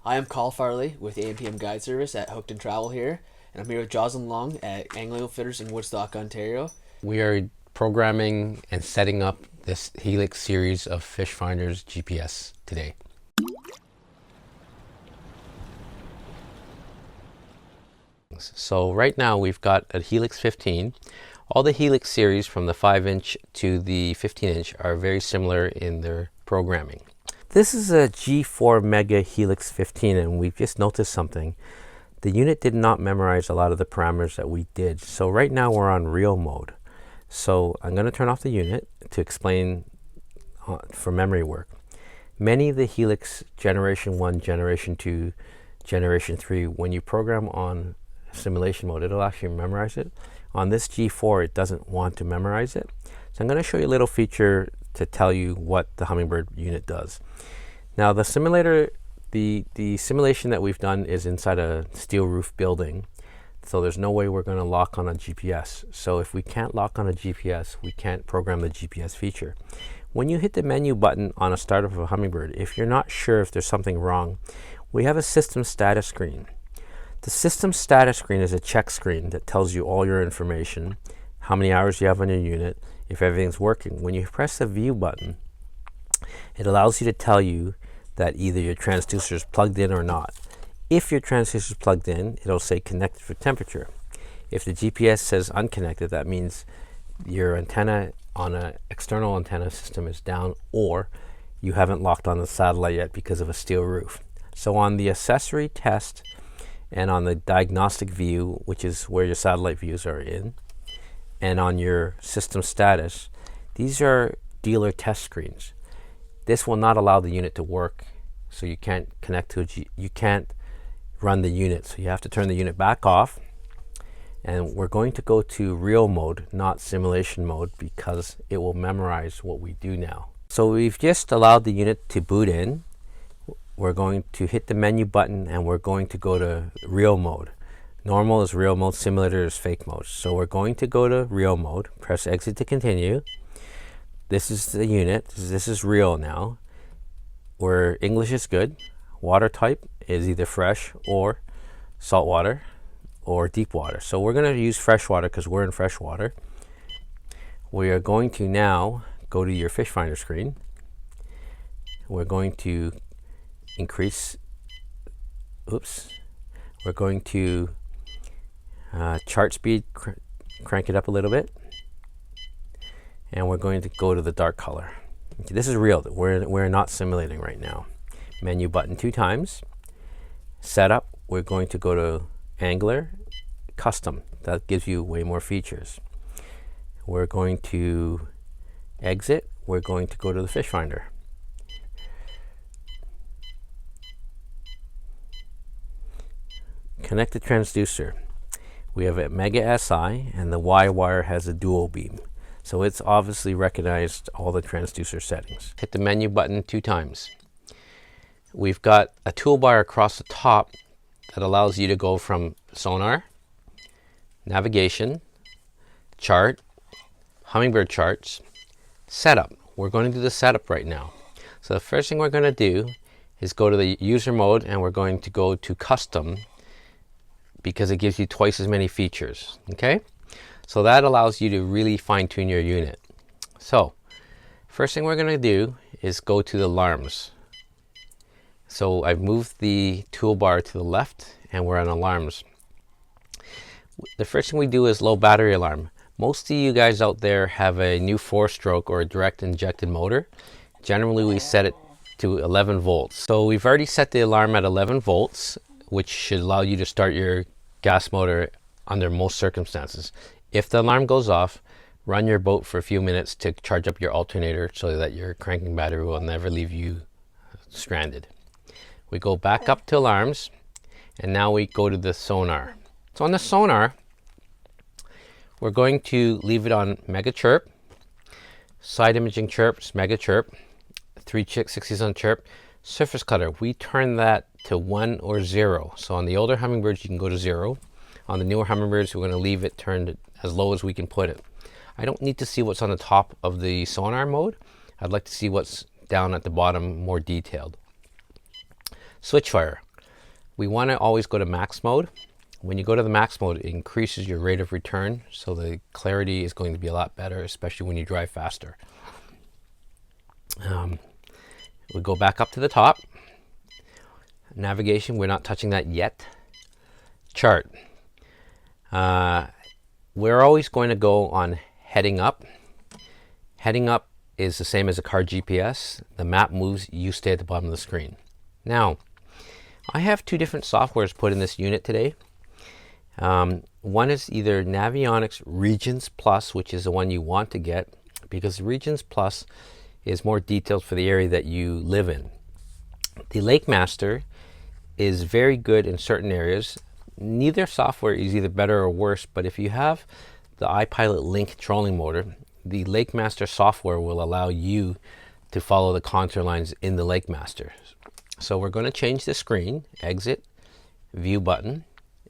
I am Carl Farley with the AM/PM Guide Service at Hooked and Travel here, and I'm here with Joclyn Leung at Angling Outfitters in Woodstock, Ontario. We are programming and setting up this Helix series of fish finders GPS today. So right now we've got a Helix 15. All the Helix series from the 5-inch to the 15-inch are very similar in their programming. This is a G4 Mega Helix 15, and we've just noticed something. The unit did not memorize a lot of the parameters that we did. So right now we're on reel mode. So I'm going to turn off the unit to explain for memory work. Many of the Helix Generation 1, Generation 2, Generation 3, when you program on simulation mode, it'll actually memorize it. On this G4, it doesn't want to memorize it. So I'm going to show you a little feature to tell you what the Humminbird unit does. Now the simulator, the simulation that we've done is inside a steel roof building. So there's no way we're going to lock on a GPS. So if we can't lock on a GPS, we can't program the GPS feature. When you hit the menu button on a startup of a Humminbird, if you're not sure if there's something wrong, we have a system status screen. The system status screen is a check screen that tells you all your information, how many hours you have on your unit, if everything's working. When you press the view button, it allows you to tell you that either your transducer is plugged in or not. If your transducer is plugged in, it'll say connected for temperature. If the GPS says unconnected, that means your antenna on an external antenna system is down, or you haven't locked on the satellite yet because of a steel roof. So on the accessory test and on the diagnostic view, which is where your satellite views are in, and on your system status, these are dealer test screens. This will not allow the unit to work, so you can't connect to you can't run the unit. So you have to turn the unit back off, and we're going to go to real mode, not simulation mode, because it will memorize what we do now. So we've just allowed the unit to boot in. We're going to hit the menu button and we're going to go to real mode. Normal is real mode, simulator is fake mode. So we're going to go to real mode, press exit to continue. This is the unit, this is real now. Where English is good. Water type is either fresh or saltwater or deep water. So we're going to use freshwater because we're in freshwater. We are going to now go to your fish finder screen. We're going to increase, we're going to chart speed, crank it up a little bit, and we're going to go to the dark color. Okay, this is real, we're not simulating right now. Menu button 2 times. Setup, we're going to go to Angler, Custom, that gives you way more features. We're going to exit, we're going to go to the fish finder. Connect the transducer. We have a Mega SI, and the Y wire has a dual beam. So it's obviously recognized all the transducer settings. Hit the menu button 2 times. We've got a toolbar across the top that allows you to go from Sonar, Navigation, Chart, Humminbird Charts, Setup. We're going to do the setup right now. So the first thing we're going to do is go to the user mode, and we're going to go to Custom, because it gives you twice as many features. Okay, so that allows you to really fine-tune your unit. So first thing we're going to do is go to the alarms. So I've moved the toolbar to the left and we're on alarms. The first thing we do is low battery alarm. Most of you guys out there have a new 4-stroke or a direct injected motor. Generally we set it to 11 volts. So we've already set the alarm at 11 volts, which should allow you to start your gas motor under most circumstances. If the alarm goes off, run your boat for a few minutes to charge up your alternator so that your cranking battery will never leave you stranded. We go back up to alarms, and now we go to the sonar. So on the sonar, we're going to leave it on Mega Chirp, side imaging chirps, Mega Chirp, 360s on chirp. Surface cutter, we turn that to 1 or 0. So on the older Humminbirds, you can go to 0. On the newer Humminbirds, we're going to leave it turned as low as we can put it. I don't need to see what's on the top of the sonar mode. I'd like to see what's down at the bottom more detailed. Switch fire. We want to always go to max mode. When you go to the max mode, it increases your rate of return, so the clarity is going to be a lot better, especially when you drive faster. We go back up to the top. Navigation, we're not touching that yet. Chart. We're always going to go on heading up. Heading up is the same as a car GPS. The map moves, you stay at the bottom of the screen. Now, I have two different softwares put in this unit today. One is either Navionics Regions Plus, which is the one you want to get, because Regions Plus is more detailed for the area that you live in. The Lakemaster is very good in certain areas. Neither software is either better or worse, but if you have the iPilot Link trolling motor, the Lakemaster software will allow you to follow the contour lines in the Lakemaster. So we're going to change the screen. Exit, view button,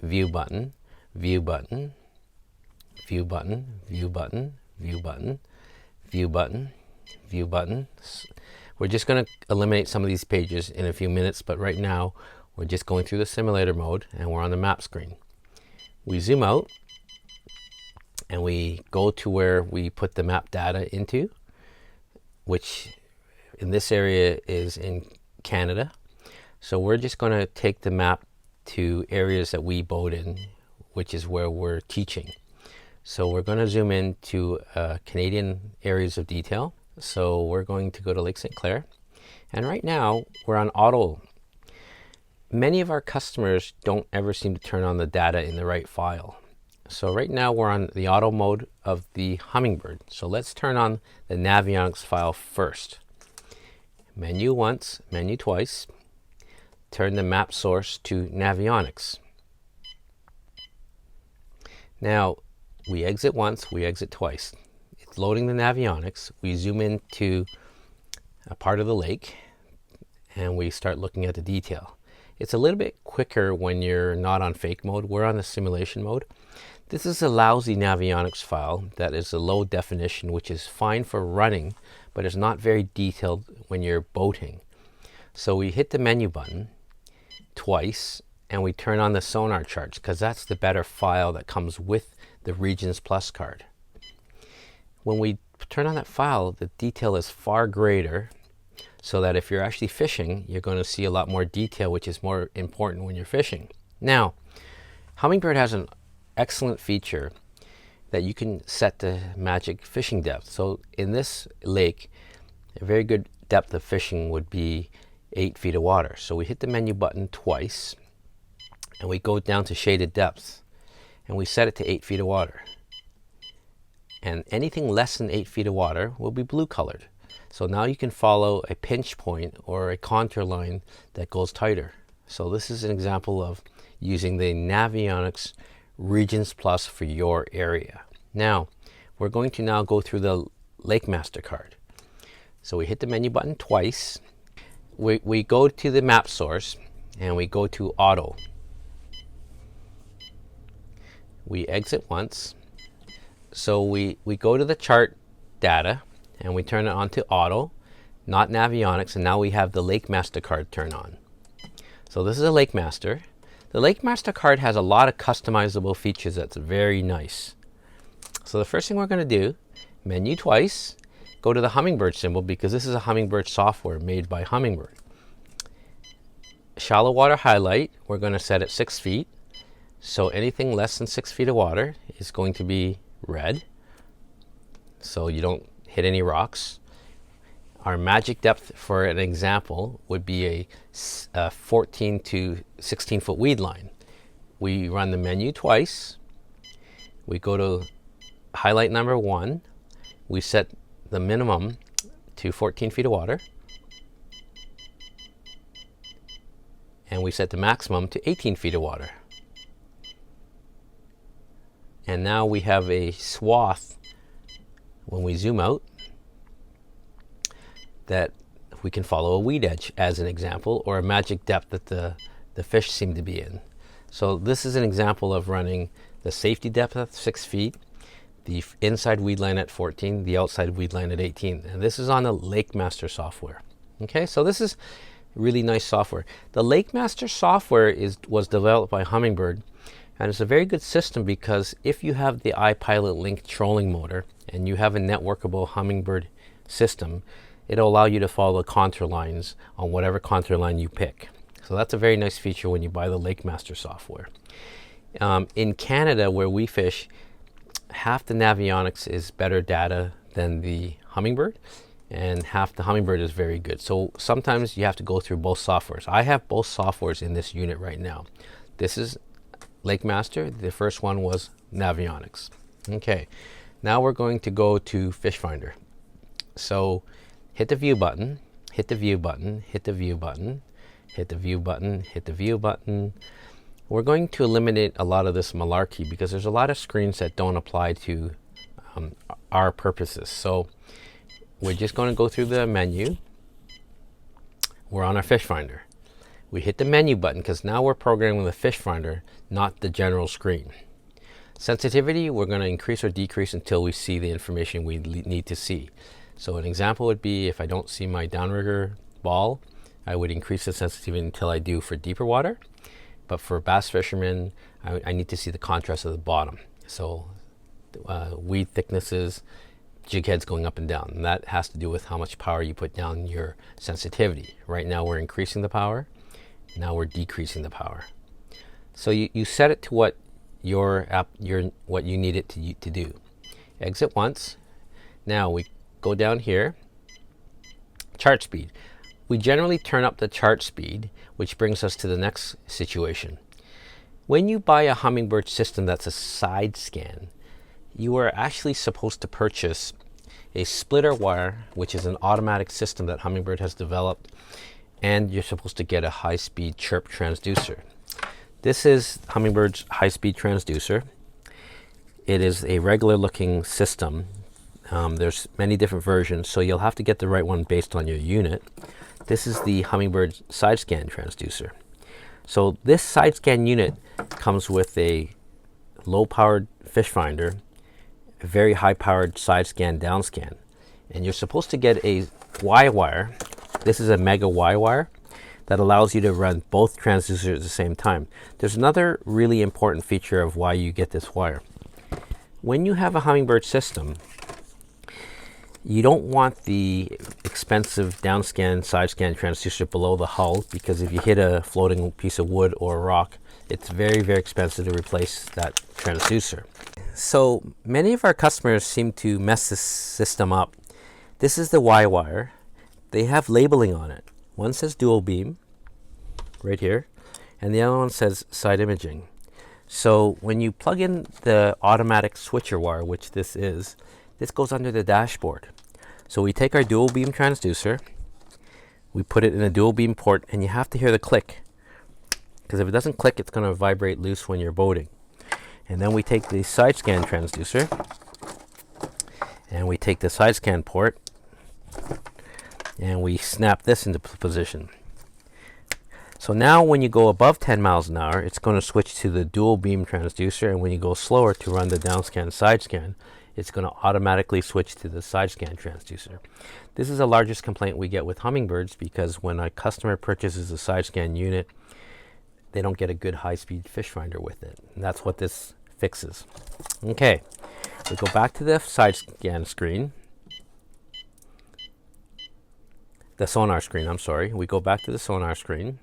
view button, view button, view button, view button, view button, view button, view button. We're just going to eliminate some of these pages in a few minutes, but right now we're just going through the simulator mode and we're on the map screen. We zoom out and we go to where we put the map data into, which in this area is in Canada. So we're just going to take the map to areas that we boat in, which is where we're teaching. So we're going to zoom in to Canadian areas of detail. So we're going to go to Lake St. Clair. And right now we're on auto. Many of our customers don't ever seem to turn on the data in the right file. So right now we're on the auto mode of the Humminbird. So let's turn on the Navionics file first. Menu once, menu twice. Turn the map source to Navionics. Now we exit once, we exit twice. It's loading the Navionics. We zoom into a part of the lake and we start looking at the detail. It's a little bit quicker when you're not on fake mode. We're on the simulation mode. This is a lousy Navionics file that is a low definition, which is fine for running, but it's not very detailed when you're boating. So we hit the menu button twice and we turn on the Sonar charts because that's the better file that comes with the Regions Plus card. When we turn on that file, the detail is far greater, so that if you're actually fishing, you're going to see a lot more detail, which is more important when you're fishing. Now, Humminbird has an excellent feature that you can set the magic fishing depth. So in this lake, a very good depth of fishing would be 8 feet of water. So we hit the menu button twice and we go down to shaded depth and we set it to 8 feet of water. And anything less than 8 feet of water will be blue colored. So now you can follow a pinch point or a contour line that goes tighter. So this is an example of using the Navionics Regions Plus for your area. Now, we're going to now go through the Lakemaster card. So we hit the menu button twice. We go to the map source and we go to auto. We exit once. So we go to the chart data and we turn it on to auto, not Navionics, and now we have the Lakemaster card turned on. So this is a Lakemaster. The Lakemaster card has a lot of customizable features that's very nice. So the first thing we're going to do, menu twice, go to the Humminbird symbol because this is a Humminbird software made by Humminbird. Shallow water highlight, we're going to set it 6 feet. So anything less than 6 feet of water is going to be red, so you don't hit any rocks. Our magic depth, for an example, would be a 14 to 16 foot weed line. We run the menu twice. We go to highlight number 1. We set the minimum to 14 feet of water. And we set the maximum to 18 feet of water. And now we have a swath, when we zoom out, that we can follow a weed edge as an example, or a magic depth that the fish seem to be in. So this is an example of running the safety depth at 6 feet, the inside weed line at 14, the outside weed line at 18. And this is on the Lakemaster software. Okay, so this is Really nice software. The Lakemaster software was developed by Humminbird, and it's a very good system because if you have the iPilot Link trolling motor and you have a networkable Humminbird system, it'll allow you to follow contour lines on whatever contour line you pick. So that's a very nice feature when you buy the Lakemaster software. In Canada, where we fish, half the Navionics is better data than the Humminbird, and half the Humminbird is very good. So sometimes you have to go through both softwares. I have both softwares in this unit right now. This is Lakemaster. The first one was Navionics. Okay, now we're going to go to Fishfinder. So hit the view button, hit the view button, hit the view button, hit the view button, hit the view button. We're going to eliminate a lot of this malarkey because there's a lot of screens that don't apply to our purposes. So we're just going to go through the menu. We're on our Fishfinder. We hit the menu button because now we're programming the Fishfinder, not the general screen. Sensitivity, we're going to increase or decrease until we see the information we need to see. So an example would be if I don't see my downrigger ball, I would increase the sensitivity until I do for deeper water. But for bass fishermen, I need to see the contrast of the bottom. So weed thicknesses, jig heads going up and down. And that has to do with how much power you put down your sensitivity. Right now we're increasing the power. Now we're decreasing the power. So you set it to what what you need it to do. Exit once. Now we go down here. Chart speed. We generally turn up the chart speed, which brings us to the next situation. When you buy a Humminbird system that's a side scan, you are actually supposed to purchase a splitter wire, which is an automatic system that Humminbird has developed, and you're supposed to get a high-speed chirp transducer. This is Hummingbird's high-speed transducer. It is a regular looking system. There's many different versions, so you'll have to get the right one based on your unit. This is the Humminbird side scan transducer. So this side scan unit comes with a low-powered fish finder, a very high-powered side scan down scan, and you're supposed to get a Y wire. This is a mega Y wire that allows you to run both transducers at the same time. There's another really important feature of why you get this wire. When you have a Humminbird system, you don't want the expensive downscan, side scan transducer below the hull, because if you hit a floating piece of wood or a rock, it's very, very expensive to replace that transducer. So many of our customers seem to mess this system up. This is the Y wire. They have labeling on it. One says dual beam, right here, and the other one says side imaging. So when you plug in the automatic switcher wire, which this is, this goes under the dashboard. So we take our dual beam transducer, we put it in a dual beam port, and you have to hear the click, because if it doesn't click, it's going to vibrate loose when you're boating. And then we take the side scan transducer, and we take the side scan port, and we snap this into position. So now when you go above 10 miles an hour, it's going to switch to the dual beam transducer, and when you go slower to run the down scan side scan, it's going to automatically switch to the side scan transducer. This is the largest complaint we get with Humminbirds, because when a customer purchases a side scan unit, they don't get a good high-speed fish finder with it. And that's what this fixes. Okay, we go back to the side scan screen. The sonar screen, I'm sorry. We go back to the sonar screen.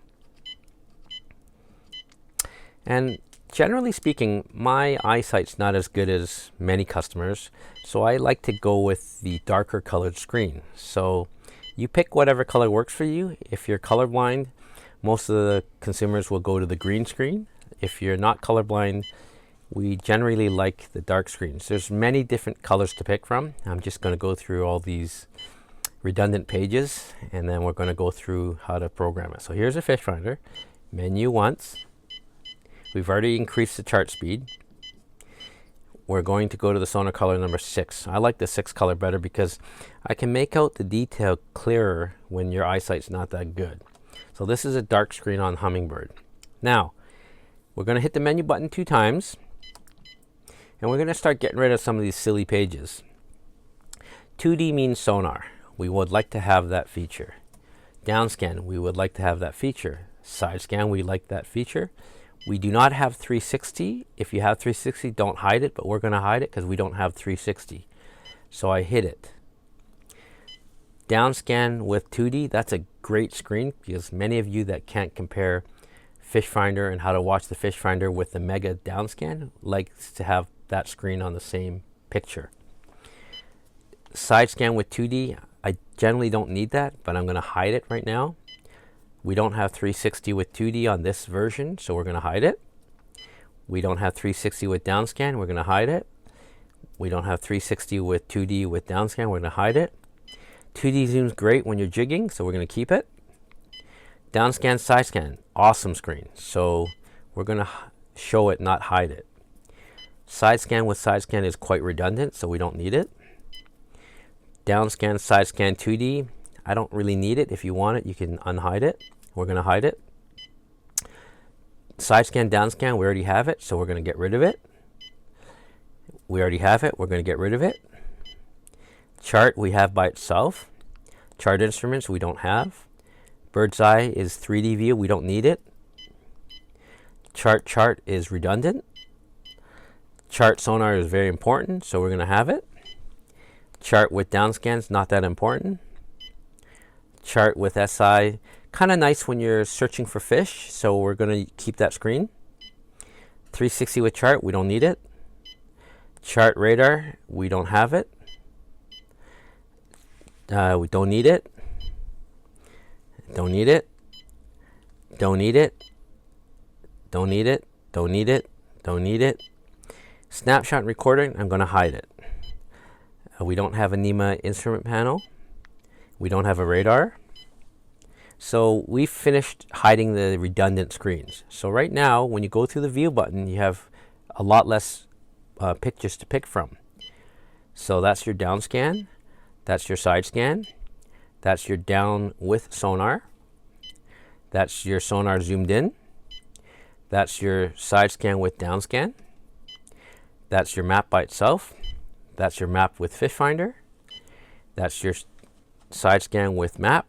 And generally speaking, my eyesight's not as good as many customers, so I like to go with the darker colored screen. So you pick whatever color works for you. If you're colorblind, most of the consumers will go to the green screen. If you're not colorblind, we generally like the dark screens. There's many different colors to pick from. I'm just going to go through all these redundant pages, and then we're going to go through how to program it. So here's a fish finder. Menu once. We've already increased the chart speed. We're going to go to the sonar color number 6. I like the 6 color better because I can make out the detail clearer when your eyesight's not that good. So this is a dark screen on Humminbird. Now, we're going to hit the menu button 2 times, and we're going to start getting rid of some of these silly pages. 2D means sonar. We would like to have that feature. Down scan, we would like to have that feature. Side scan, we like that feature. We do not have 360. If you have 360, don't hide it, but we're going to hide it because we don't have 360. So I hid it. Down scan with 2D, that's a great screen because many of you that can't compare Fishfinder and how to watch the Fishfinder with the Mega down scan likes to have that screen on the same picture. Side scan with 2D, I generally don't need that, but I'm going to hide it right now. We don't have 360 with 2D on this version, so we're going to hide it. We don't have 360 with down scan, we're going to hide it. We don't have 360 with 2D with down scan, we're going to hide it. 2D zoom's great when you're jigging, so we're going to keep it. Down scan, side scan, awesome screen. So we're going to show it, not hide it. Side scan with side scan is quite redundant, so we don't need it. Down scan, side scan 2D, I don't really need it. If you want it, you can unhide it. We're going to hide it. Side scan, down scan, we already have it, so we're going to get rid of it. We already have it, we're going to get rid of it. Chart we have by itself. Chart instruments we don't have. Bird's eye is 3D view, we don't need it. Chart is redundant. Chart sonar is very important, so we're going to have it. Chart with down scans, not that important. Chart with SI, kind of nice when you're searching for fish, so we're going to keep that screen. 360 with chart, we don't need it. Chart radar, we don't have it. We don't need it. Don't need it. Don't need it. Don't need it. Don't need it. Don't need it. Snapshot recording, I'm going to hide it. We don't have a NEMA instrument panel. We don't have a radar. So we've finished hiding the redundant screens. So right now, when you go through the view button, you have a lot less pictures to pick from. So that's your down scan. That's your side scan. That's your down with sonar. That's your sonar zoomed in. That's your side scan with down scan. That's your map by itself. That's your map with Fishfinder. That's your side scan with map.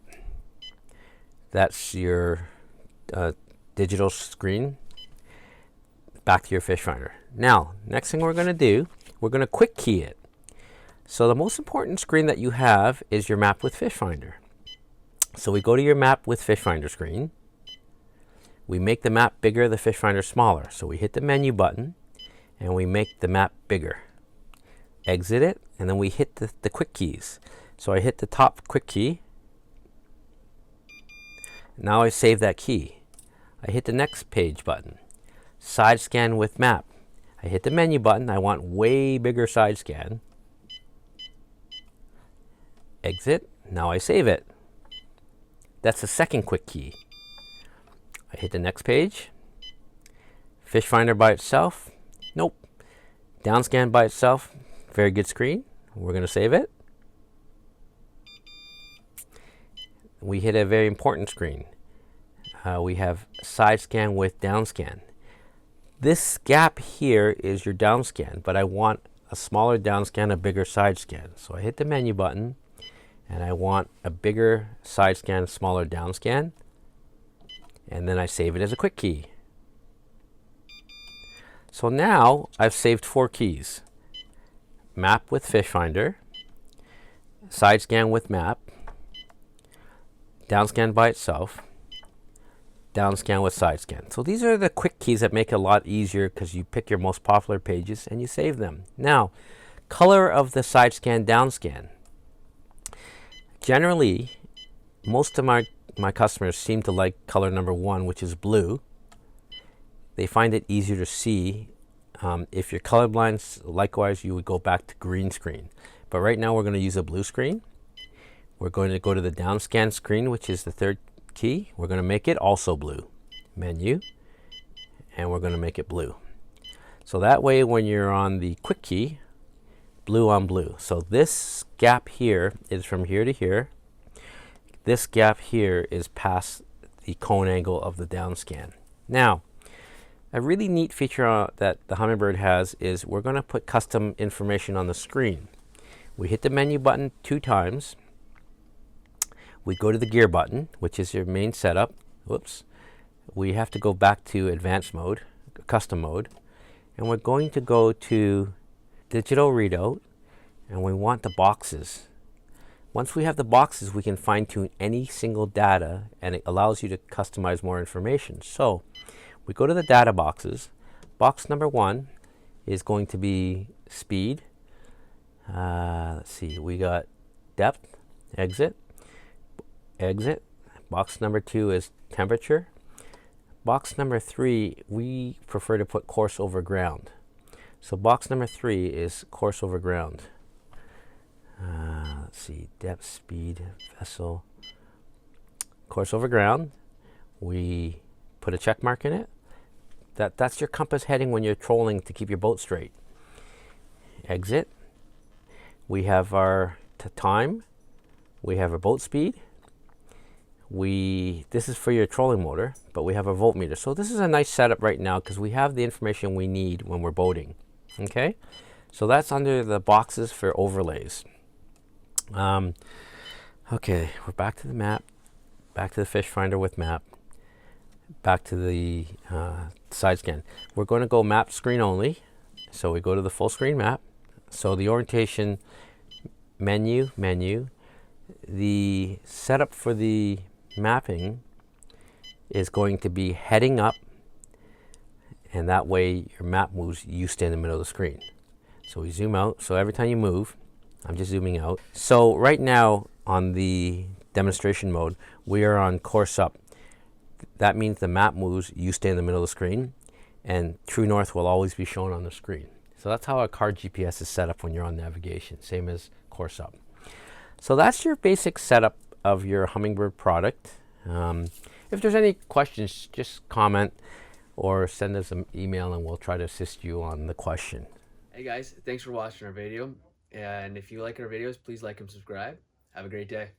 That's your digital screen. Back to your Fishfinder. Now, next thing we're going to do, we're going to quick key it. So the most important screen that you have is your map with Fishfinder. So we go to your map with Fishfinder screen. We make the map bigger, the Fishfinder smaller. So we hit the menu button and we make the map bigger. Exit it, and then we hit the quick keys. So I hit the top quick key. Now I save that key. I hit the next page button. Side scan with map. I hit the menu button. I want way bigger side scan. Exit. Now I save it. That's the second quick key. I hit the next page. Fishfinder by itself. Nope. Downscan by itself. Very good screen. We're going to save it. We hit a very important screen. We have side scan with down scan. This gap here is your down scan, but I want a smaller down scan, a bigger side scan. So I hit the menu button and I want a bigger side scan, smaller down scan. And then I save it as a quick key. So now I've saved 4 keys. Map with Fishfinder, side scan with map, down scan by itself, down scan with side scan. So these are the quick keys that make it a lot easier because you pick your most popular pages and you save them. Now, color of the side scan, down scan. Generally, most of my customers seem to like color number 1, which is blue. They find it easier to see. If you're colorblind, likewise, you would go back to green screen. But right now, we're going to use a blue screen. We're going to go to the down scan screen, which is the third key. We're going to make it also blue. Menu, and we're going to make it blue. So that way, when you're on the quick key, blue on blue. So this gap here is from here to here. This gap here is past the cone angle of the down scan. Now, a really neat feature that the Humminbird has is we're going to put custom information on the screen. We hit the menu button 2 times. we go to the gear button, which is your main setup. Whoops. We have to go back to advanced mode, custom mode, and we're going to go to digital readout, and we want the boxes. Once we have the boxes, we can fine tune any single data, and it allows you to customize more information. So we go to the data boxes. Box number 1 is going to be speed. Let's see, we got depth, exit. Box number 2 is temperature. Box number 3, we prefer to put course over ground. So box number 3 is course over ground. Let's see, depth, speed, vessel, course over ground. We put a check mark in it. That's your compass heading when you're trolling to keep your boat straight. Exit. We have our time. We have our boat speed. This is for your trolling motor, but we have a voltmeter. So this is a nice setup right now because we have the information we need when we're boating. Okay, so that's under the boxes for overlays. Okay, we're back to the map, back to the fish finder with map, back to the side scan. We're going to go map screen only. So we go to the full screen map. So the orientation menu, the setup for the mapping is going to be heading up, and that way your map moves, you stay in the middle of the screen. So we zoom out, so every time you move, I'm just zooming out. So right now on the demonstration mode, we are on course up. That means the map moves, you stay in the middle of the screen, and true north will always be shown on the screen. So that's how a car GPS is set up when you're on navigation, same as course up. So that's your basic setup of your Humminbird product. If there's any questions, just comment or send us an email and we'll try to assist you on the question. Hey guys, thanks for watching our video. And if you like our videos, please like and subscribe. Have a great day.